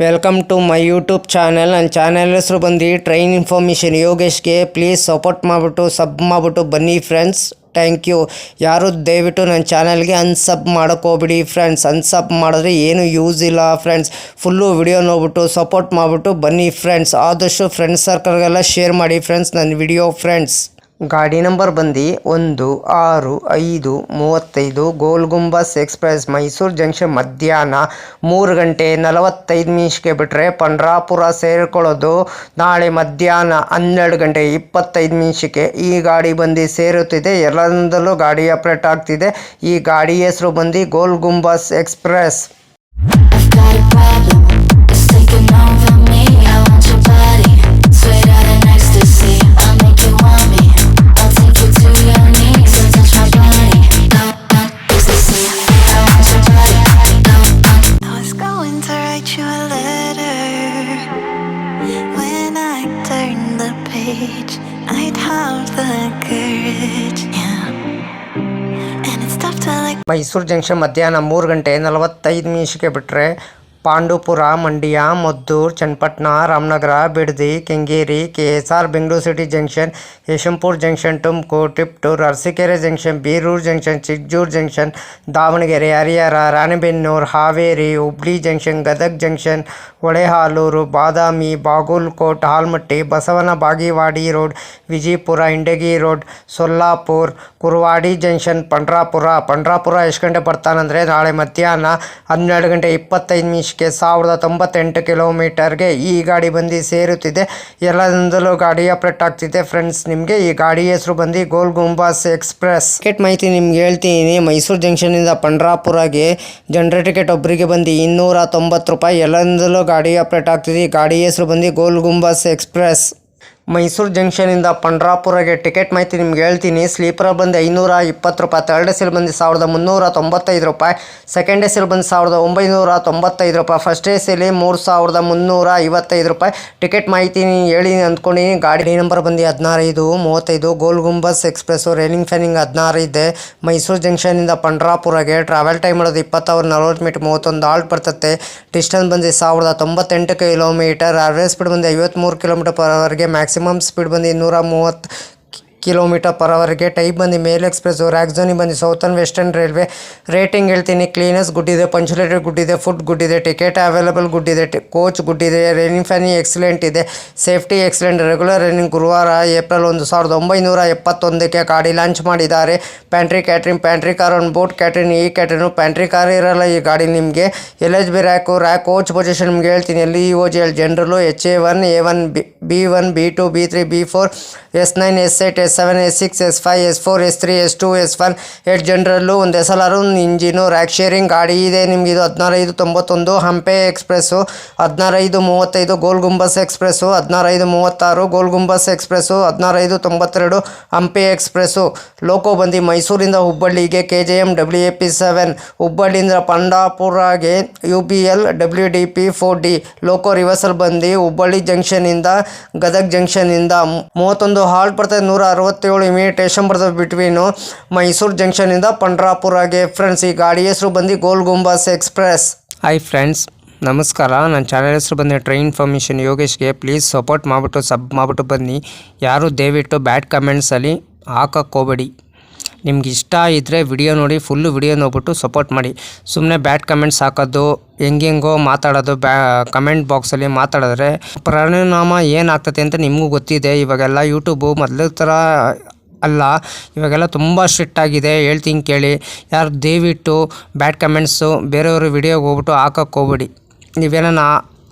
Welcome to my YouTube channel. ನನ್ನ channel ಹೆಸರು ಬಂದು ಟ್ರೈನ್ ಇನ್ಫಾರ್ಮೇಷನ್ ಯೋಗೇಶ್ಗೆ. ಪ್ಲೀಸ್ ಸಪೋರ್ಟ್ ಮಾಡಿಬಿಟ್ಟು ಸಬ್ ಮಾಡಿಬಿಟ್ಟು ಬನ್ನಿ ಫ್ರೆಂಡ್ಸ್. Thank you. ಯಾರು ದಯವಿಟ್ಟು ನನ್ನ ಚಾನಲ್ಗೆ ಅನ್ಸಬ್ ಮಾಡೋಕ್ಕೋಗ್ಬಿಡಿ ಫ್ರೆಂಡ್ಸ್. ಅನ್ಸಬ್ ಮಾಡಿದ್ರೆ ಏನು ಯೂಸ್ ಇಲ್ಲ ಫ್ರೆಂಡ್ಸ್. ಫುಲ್ಲು ವಿಡಿಯೋ ನೋಡ್ಬಿಟ್ಟು ಸಪೋರ್ಟ್ ಮಾಡಿಬಿಟ್ಟು ಬನ್ನಿ ಫ್ರೆಂಡ್ಸ್. ಆದಷ್ಟು ಫ್ರೆಂಡ್ಸ್ ಸರ್ಕಲ್ಗೆಲ್ಲ ಶೇರ್ ಮಾಡಿ ಫ್ರೆಂಡ್ಸ್ ನನ್ನ ವಿಡಿಯೋ ಫ್ರೆಂಡ್ಸ್. ಗಾಡಿ ನಂಬರ್ ಬಂದು 16-5-35 ಗೋಲ್ ಗುಂಬಸ್ ಎಕ್ಸ್ಪ್ರೆಸ್ ಮೈಸೂರು ಜಂಕ್ಷನ್ ಮಧ್ಯಾಹ್ನ 3:45 ಬಿಟ್ಟರೆ ಪಂಡ್ರಾಪುರ ಸೇರಿಕೊಳ್ಳೋದು ನಾಳೆ ಮಧ್ಯಾಹ್ನ 12:25 ಈ ಗಾಡಿ ಬಂದು ಸೇರುತ್ತಿದೆ. ಎಲ್ಲರಿಂದಲೂ ಗಾಡಿ ಆಪ್ರೇಟ್ ಆಗ್ತಿದೆ. ಈ ಗಾಡಿ ಹೆಸರು ಬಂದು ಗೋಲ್ ಗುಂಬಸ್ ಎಕ್ಸ್ಪ್ರೆಸ್. ಮೈಸೂರು ಜಂಕ್ಷನ್ ಮಧ್ಯಾಹ್ನ 3:45 ಬಿಟ್ಟರೆ Pandavapura, Mandya, Maddur, Channapatna, Ramanagara, Bidadi, Kengeri, KSR, Bengaluru city junction, Yeshwantpur junction, Tumakuru, Tiptur, Arsikere junction, Birur junction, Chikjajur junction, Davangere, Harihar, Ranebennur, Haveri, Hubli junction, Gadag junction, Holealur, Badami, Bagalkot, Almatti, Basavana Bagewadi road, Vijayapura, Indi road, Solapur, Kurduwadi junction, Pandharpur ಎಷ್ಟು ಗಂಟೆ ಬರ್ತಾನಂದರೆ ನಾಳೆ ಮಧ್ಯಾಹ್ನ 12:25 1098 ಕಿಲೋಮೀಟರ್ಗೆ ಈ ಗಾಡಿ ಬಂದು ಸೇರುತ್ತಿದೆ. ಎಲ್ಲದಿಂದಲೂ ಗಾಡಿ ಆಪ್ರೇಟ್ ಆಗ್ತಿದೆ ಫ್ರೆಂಡ್ಸ್. ನಿಮಗೆ ಈ ಗಾಡಿ ಹೆಸರು ಬಂದು ಗೋಲ್ ಗುಂಬಾಸ್ ಎಕ್ಸ್ಪ್ರೆಸ್. ಟಿಕೆಟ್ ಮಾಹಿತಿ ನಿಮ್ಗೆ ಹೇಳ್ತೀನಿ. ಮೈಸೂರು ಜಂಕ್ಷನಿಂದ ಪಂಡ್ರಾಪುರಗೆ ಜನರಲ್ ಟಿಕೆಟ್ ಒಬ್ಬರಿಗೆ ಬಂದು 290 ರೂಪಾಯಿ. ಎಲ್ಲದಿಂದಲೂ ಗಾಡಿ ಆಪ್ರೇಟ್ ಆಗ್ತಿದೆ. ಈ ಗಾಡಿ ಹೆಸರು ಬಂದು ಗೋಲ್ ಗುಂಬಾಸ್ ಎಕ್ಸ್ಪ್ರೆಸ್. ಮೈಸೂರು ಜಂಕ್ಷನಿಂದ ಪಂಡ್ರಾಪುರಗೆ ಟಿಕೆಟ್ ಮಾಹಿತಿ ನಿಮ್ಗೆ ಹೇಳ್ತೀನಿ. ಸ್ಲೀಪರ್ ಬಂದು 520 ರೂಪಾಯಿ, ಥರ್ಡ್ ಎ ಸಿಲ್ ಬಂದು 1395 ರೂಪಾಯಿ, ಸೆಕೆಂಡ್ ಎ ಸಿಲ್ ಬಂದು 1995 ರೂಪಾಯಿ, ಫಸ್ಟ್ ಎ ಸಿಲಿ 3355 ರೂಪಾಯಿ. ಟಿಕೆಟ್ ಮಾಹಿತಿ ಹೇಳಿ ಅಂದ್ಕೊಂಡಿನಿ. ಗಾಡಿ ನಂಬರ್ ಬಂದು 16-35 ಗೋಲ್ ಗುಂಬಸ್ ಎಕ್ಸ್ಪ್ರೆಸ್ಸು. ರೈಲಿಂಗ್ ಫ್ಯಾನಿಂಗ್ 16 ಇದೆ. ಮೈಸೂರು ಜಂಕ್ಷನಿಂದ ಪಂಡ್ರಾಪುರಗೆ ಟ್ರಾವೆಲ್ ಟೈಮ್ ಮಾಡೋದು 20 ಅವರ್ 40 ಮಿನಿಟ್ 31 ಆಲ್ಟ್ ಬರ್ತದೆ. ಡಿಸ್ಟೆನ್ಸ್ ಬಂದು 1098 ಕಿಲೋಮೀಟರ್. ಆವ್ರೇಜ್ ಸ್ಪೀಡ್ ಬಂದು 53 km/hಗೆ. ಮ್ಯಾಕ್ಸಿಮಮ್ ಸ್ಪೀಡ್ ಬಂದು 230 km/hವರೆಗೆ. ಟೈಪ್ ಬಂದು ಮೇಲ್ ಎಕ್ಸ್ಪ್ರೆಸ್ಸು. ರ್ಯಾಕ್ ಝೋನಿಗೆ ಬಂದು ಸೌತರ್ನ್ ವೆಸ್ಟರ್ನ್ ರೈಲ್ವೆ. ರೇಟಿಂಗ್ ಹೇಳ್ತೀನಿ. ಕ್ಲೀನೆಸ್ ಗುಡ್ ಇದೆ, ಪಂಚುಲಾರಿಟಿ ಗುಡ್ ಇದೆ, ಫುಡ್ ಗುಡ್ ಇದೆ, ಟಿಕೆಟ್ ಅವೈಲೇಬಲ್ ಗುಡ್ ಇದೆ, ಕೋಚ್ ಗುಡ್ ಇದೆ, ರೈನಿಂಗ್ ಫ್ಯಾನಿಂಗ್ ಎಕ್ಸಲೆಂಟ್ ಇದೆ, ಸೇಫ್ಟಿ ಎಕ್ಸಲೆಂಟ್. ರೆಗ್ಯುಲರ್ ರನ್ನಿಂಗ್ ಗುರುವಾರ ಏಪ್ರಿಲ್ 1971 ಗಾಡಿ ಲಾಂಚ್ ಮಾಡಿದ್ದಾರೆ. Pantry catering, pantry car on boat catering. ಈ ಕ್ಯಾಟ್ರಿಂಗ್ ಪ್ಯಾಂಟ್ರಿ ಕಾರ್ ಇರಲ್ಲ ಈ ಗಾಡಿ ನಿಮಗೆ. LHB ರ್ಯಾಕ್ ಕೋಚ್ ಪೊಸಿಷನ್ ನಿಮ್ಗೆ ಹೇಳ್ತೀನಿ. LEOGL ಜನರಲು, HA1, A1, B1, B2, B3, B4, S9, S8, S7, S6, S5, S4, S3, S2, S1, 8 ಜನರಲ್ಲು, ಒಂದು SLR, ಒಂದು engine. Rack sharing ಗಾಡಿ ಇದೆ ನಿಮ್ಗೆ. ಇದು 1591 ಹಂಪೆ ಎಕ್ಸ್ಪ್ರೆಸ್ಸು. 1535 ಗೋಲ್ ಗುಂಬಸ್ ಎಕ್ಸ್ಪ್ರೆಸ್ಸು. 1536 ಗೋಲ್ ಗುಂಬಸ್ ಎಕ್ಸ್ಪ್ರೆಸ್ಸು. 1592 ಹಂಪೆ ಎಕ್ಸ್ಪ್ರೆಸ್ಸು. ಲೋಕೋ ಬಂದು ಮೈಸೂರಿಂದ ಹುಬ್ಬಳ್ಳಿಗೆ KJM WAP7, ಹುಬ್ಬಳ್ಳಿಯಿಂದ ಪಂಡ್ರಾಪುರಗೆ UBL WDP 4D. ಲೋಕೋ ರಿವರ್ಸಲ್ ಬಂದು ಹುಬ್ಬಳ್ಳಿ ಜಂಕ್ಷನಿಂದ ಗದಗ ಜಂಕ್ಷನಿಂದ 31 ಹಾಲ್ಟ್ ಬರ್ತದೆ. 167 ಇಮಿಟೇಷನ್ ಬರ್ತದೆ ಬಿಟ್ವೀನು ಮೈಸೂರು ಜಂಕ್ಷನಿಂದ ಪಂಡ್ರಾಪುರಗೆ ಫ್ರೆಂಡ್ಸ್. ಈ ಗಾಡಿ ಹೆಸರು ಬಂದು ಗೋಲ್ ಗುಂಬಾಸ್ ಎಕ್ಸ್ಪ್ರೆಸ್. ಹಾಯ್ ಫ್ರೆಂಡ್ಸ್, ನಮಸ್ಕಾರ. ನನ್ನ ಚಾನಲ್ ಹೆಸರು ಬಂದು ಟ್ರೈನ್ ಇನ್ಫಾರ್ಮೇಷನ್ ಯೋಗೇಶ್ಗೆ. ಪ್ಲೀಸ್ ಸಪೋರ್ಟ್ ಮಾಡಿಬಿಟ್ಟು ಸಬ್ ಮಾಡಿಬಿಟ್ಟು ಬನ್ನಿ. ಯಾರು ದಯವಿಟ್ಟು ಬ್ಯಾಡ್ ಕಮೆಂಟ್ಸಲ್ಲಿ ಹಾಕೋಕ್ಕೋಗಬೇಡಿ. ನಿಮ್ಗೆ ಇಷ್ಟ ಇದ್ದರೆ ವಿಡಿಯೋ ನೋಡಿ, ಫುಲ್ಲು ವಿಡಿಯೋ ನೋಡ್ಬಿಟ್ಟು ಸಪೋರ್ಟ್ ಮಾಡಿ. ಸುಮ್ಮನೆ ಬ್ಯಾಡ್ ಕಮೆಂಟ್ಸ್ ಹಾಕೋದು, ಹೆಂಗೆಂಗೋ ಮಾತಾಡೋದು, ಕಮೆಂಟ್ ಬಾಕ್ಸಲ್ಲಿ ಮಾತಾಡಿದ್ರೆ ಪರಿಣಾಮ ಏನಾಗ್ತದೆ ಅಂತ ನಿಮಗೂ ಗೊತ್ತಿದೆ. ಇವಾಗೆಲ್ಲ ಯೂಟ್ಯೂಬು ಮೊದಲ ಥರ ಅಲ್ಲ, ಇವಾಗೆಲ್ಲ ತುಂಬ ಸ್ಟ್ರಿಕ್ಟ್ ಆಗಿದೆ. ಹೇಳ್ತೀನಿ ಕೇಳಿ. ಯಾರು ದಯವಿಟ್ಟು ಬ್ಯಾಡ್ ಕಮೆಂಟ್ಸು ಬೇರೆಯವರು ವಿಡಿಯೋಗೆ ಹೋಗ್ಬಿಟ್ಟು ಹಾಕೋಕ್ಕೋಗ್ಬೇಡಿ. ನೀವೇನ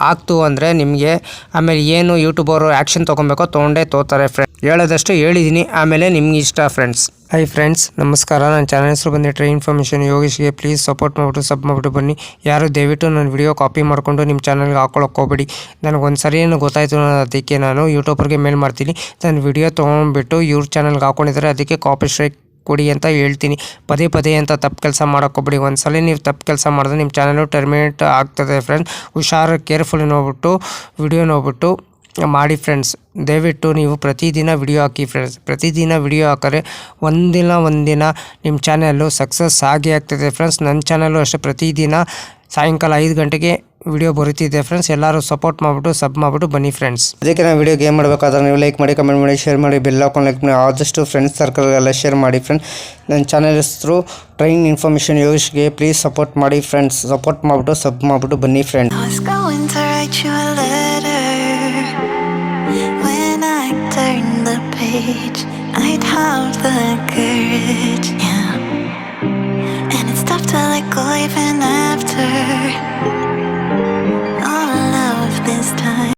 ಆಗ್ತು ಅಂದರೆ ನಿಮಗೆ ಆಮೇಲೆ ಏನು ಯೂಟ್ಯೂಬರು ಆ್ಯಕ್ಷನ್ ತೊಗೊಬೇಕೋ ತೊಗೋತಾರೆ ಫ್ರೆಂಡ್ಸ್. ಹೇಳೋದಷ್ಟು ಹೇಳಿದ್ದೀನಿ, ಆಮೇಲೆ ನಿಮ್ಗೆ ಇಷ್ಟ ಫ್ರೆಂಡ್ಸ್. ಹಾಯ್ ಫ್ರೆಂಡ್ಸ್, ನಮಸ್ಕಾರ. ನನ್ನ ಚಾನಲ್ ಹೆಸರು ಬಂದು ಟ್ರೈನ್ ಇನ್ಫಾರ್ಮೇಷನ್ ಯೋಗೇಶ್ಗೆ. ಪ್ಲೀಸ್ ಸಪೋರ್ಟ್ ಮಾಡಿಬಿಟ್ಟು ಸಬ್ ಮಾಡಿಬಿಟ್ಟು ಬನ್ನಿ. ಯಾರು ದಯವಿಟ್ಟು ನನ್ನ ವಿಡಿಯೋ ಕಾಪಿ ಮಾಡಿಕೊಂಡು ನಿಮ್ಮ ಚಾನಲ್ಗೆ ಹಾಕೊಳ್ಳೋಕ್ಕೋಗ್ಬೇಡಿ. ನನಗೊಂದು ಸರಿ ಏನು ಗೊತ್ತಾಯಿತು, ಅದಕ್ಕೆ ನಾನು ಯೂಟ್ಯೂಬರ್ಗೆ ಮೇಲ್ ಮಾಡ್ತೀನಿ. ನನ್ನ ವಿಡಿಯೋ ತೊಗೊಂಡ್ಬಿಟ್ಟು ಇವ್ರ ಚಾನಲ್ಗೆ ಹಾಕ್ಕೊಂಡಿದ್ದಾರೆ, ಅದಕ್ಕೆ ಕಾಪಿ ಸ್ಟ್ರೈಕ್ ಕೊಡಿ ಅಂತ ಹೇಳ್ತೀನಿ. ಪದೇ ಅಂತ ತಪ್ಪು ಕೆಲಸ ಮಾಡೋಕ್ಕೋಗ್ಬೇಡಿ. ಒಂದ್ಸಲ ನೀವು ತಪ್ಪು ಕೆಲಸ ಮಾಡಿದ್ರೆ ನಿಮ್ಮ ಚಾನಲು ಟರ್ಮಿನೇಟ್ ಆಗ್ತದೆ ಫ್ರೆಂಡ್ಸ್. ಹುಷಾರು, ಕೇರ್ಫುಲ್ ನೋಡ್ಬಿಟ್ಟು ವಿಡಿಯೋ ನೋಡ್ಬಿಟ್ಟು ಮಾಡಿ ಫ್ರೆಂಡ್ಸ್. ದಯವಿಟ್ಟು ನೀವು ಪ್ರತಿದಿನ ವಿಡಿಯೋ ಹಾಕಿ ಫ್ರೆಂಡ್ಸ್. ಪ್ರತಿದಿನ ವಿಡಿಯೋ ಹಾಕಿದ್ರೆ ಒಂದಿನ ನಿಮ್ಮ ಚಾನಲ್ಲು ಸಕ್ಸಸ್ ಆಗೇ ಆಗ್ತದೆ ಫ್ರೆಂಡ್ಸ್. ನನ್ನ ಚಾನಲ್ಲು ಅಷ್ಟೇ ಪ್ರತಿದಿನ ಸಾಯಂಕಾಲ 5 ಗಂಟೆಗೆ ವಿಡಿಯೋ ಬರುತ್ತಿದೆ ಫ್ರೆಂಡ್ಸ್. ಎಲ್ಲರೂ ಸಪೋರ್ಟ್ ಮಾಡಿಬಿಟ್ಟು ಸಬ್ ಮಾಡಿಬಿಟ್ಟು ಬನ್ನಿ ಫ್ರೆಂಡ್ಸ್. ಅದಕ್ಕೆ ನಾವು ವಿಡಿಯೋಗೆ ಏನು ಮಾಡಬೇಕಾದ್ರೆ ನೀವು ಲೈಕ್ ಮಾಡಿ, ಕಮೆಂಟ್ ಮಾಡಿ, ಶೇರ್ ಮಾಡಿ, ಬೆಲ್ ಹಾಕೊಂಡು ಲೈಕ್ ಮಾಡಿ, ಆದಷ್ಟು ಫ್ರೆಂಡ್ಸ್ ಸರ್ಕಲ್ಗೆಲ್ಲ ಶೇರ್ ಮಾಡಿ ಫ್ರೆಂಡ್ಸ್. ನನ್ನ ಚಾನಲ್ ಹೆಸರು ಟ್ರೈನ್ ಇನ್ಫಾರ್ಮೇಷನ್ ಯೋಗೇಶ್ಗೆ ಪ್ಲೀಸ್ ಸಪೋರ್ಟ್ ಮಾಡಿ ಫ್ರೆಂಡ್ಸ್. ಸಪೋರ್ಟ್ ಮಾಡಿಬಿಟ್ಟು ಸಬ್ ಮಾಡಿಬಿಟ್ಟು ಬನ್ನಿ friends. I'd have the courage, yeah. And it's tough to let go even after